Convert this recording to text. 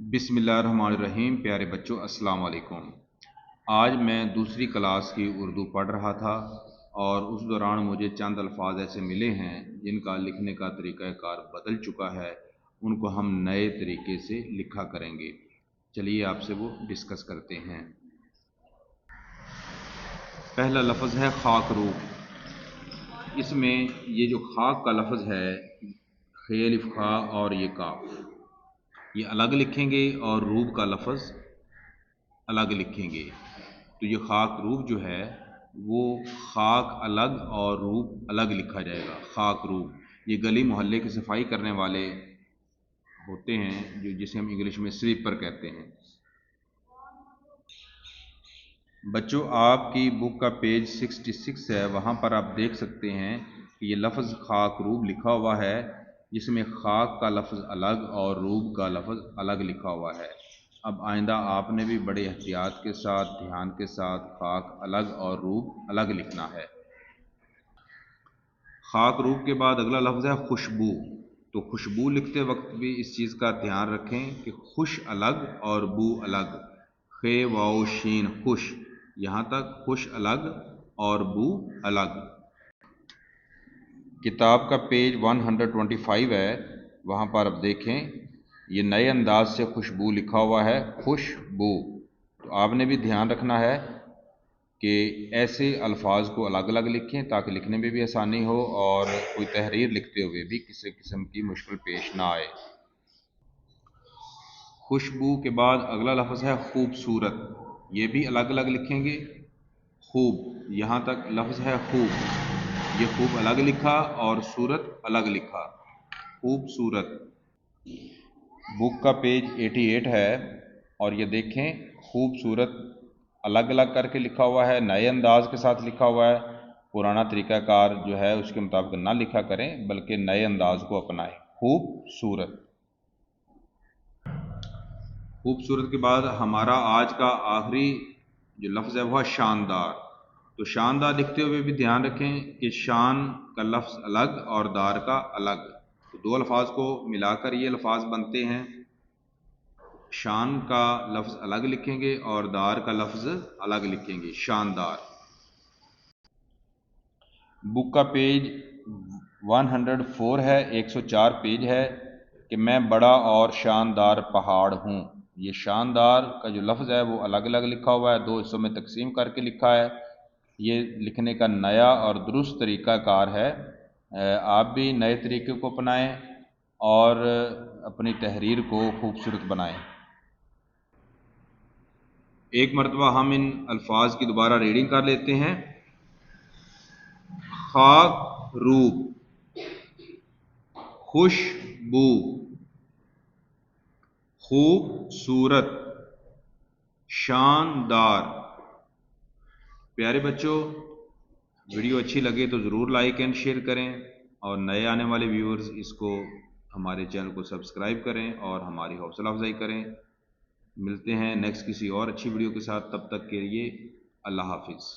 बिस्मिल्लाहिर्रहमानिर्रहीम। प्यारे बच्चों, अस्सलाम वालेकुम। आज मैं दूसरी क्लास की उर्दू पढ़ रहा था और उस दौरान मुझे चंद अल्फाज ऐसे मिले हैं जिनका लिखने का तरीक़ाकार बदल चुका है। उनको हम नए तरीके से लिखा करेंगे। चलिए आपसे वो डिस्कस करते हैं। पहला लफ्ज़ है खाकरूब। इसमें ये जो खाक का लफ्ज़ है, खे अलिफ खा और ये काफ, ये अलग लिखेंगे और रूब का लफ्ज़ अलग लिखेंगे। तो ये खाक रूब जो है वो खाक अलग और रूब अलग लिखा जाएगा। खाक रूब ये गली मोहल्ले की सफाई करने वाले होते हैं, जो जिसे हम इंग्लिश में स्वीपर कहते हैं। बच्चों, आपकी बुक का पेज 66 है, वहाँ पर आप देख सकते हैं कि ये लफ्ज़ खाक रूब लिखा हुआ है, जिसमें खाक का लफ्ज़ अलग और रूब का लफ्ज़ अलग लिखा हुआ है। अब आइंदा आपने भी बड़े एहतियात के साथ, ध्यान के साथ खाक अलग और रूब अलग लिखना है। खाक रूब के बाद अगला लफ्ज़ है खुशबू। तो खुशबू लिखते वक्त भी इस चीज़ का ध्यान रखें कि खुश अलग और बू अलग। खे वाओ शीन खुश, यहाँ तक खुश अलग और बू अलग। किताब का पेज 125 है, वहाँ पर आप देखें ये नए अंदाज से खुशबू लिखा हुआ है, खुशबू। तो आपने भी ध्यान रखना है कि ऐसे अल्फाज को अलग अलग लिखें ताकि लिखने में भी आसानी हो और कोई तहरीर लिखते हुए भी किसी किस्म की मुश्किल पेश ना आए। खुशबू के बाद अगला लफ्ज़ है खूबसूरत। ये भी अलग अलग लिखेंगे। खूब, यहाँ तक लफ्ज़ है खूब, ये खूब अलग लिखा और सूरत अलग लिखा, खूबसूरत। बुक का पेज 88 है और ये देखें खूबसूरत अलग अलग करके लिखा हुआ है, नए अंदाज के साथ लिखा हुआ है। पुराना तरीक़ाकार जो है उसके मुताबिक ना लिखा करें, बल्कि नए अंदाज को अपनाएं। खूबसूरत। खूबसूरत के बाद हमारा आज का आखिरी जो लफ्ज़ है वह शानदार। तो शानदार लिखते हुए भी ध्यान रखें कि शान का लफ्ज़ अलग और दार का अलग। तो दो अल्फाज को मिलाकर ये अल्फाज बनते हैं। शान का लफ्ज़ अलग लिखेंगे और दार का लफ्ज़ अलग लिखेंगे, शानदार। बुक का पेज 104 है, 104 पेज है कि मैं बड़ा और शानदार पहाड़ हूँ। ये शानदार का जो लफ्ज़ है वो अलग अलग लिखा हुआ है, दो हिस्सों में तकसीम करके लिखा है। ये लिखने का नया और दुरुस्त तरीक़ाकार है। आप भी नए तरीके को अपनाएं और अपनी तहरीर को खूबसूरत बनाएं। एक मरतबा हम इन अल्फाज की दोबारा रीडिंग कर लेते हैं। खाक रूब, खुशबू, खूबसूरत, शानदार। प्यारे बच्चों, वीडियो अच्छी लगे तो ज़रूर लाइक एंड शेयर करें और नए आने वाले व्यूअर्स इसको हमारे चैनल को सब्सक्राइब करें और हमारी हौसला अफजाई करें। मिलते हैं नेक्स्ट किसी और अच्छी वीडियो के साथ, तब तक के लिए अल्लाह हाफिज़।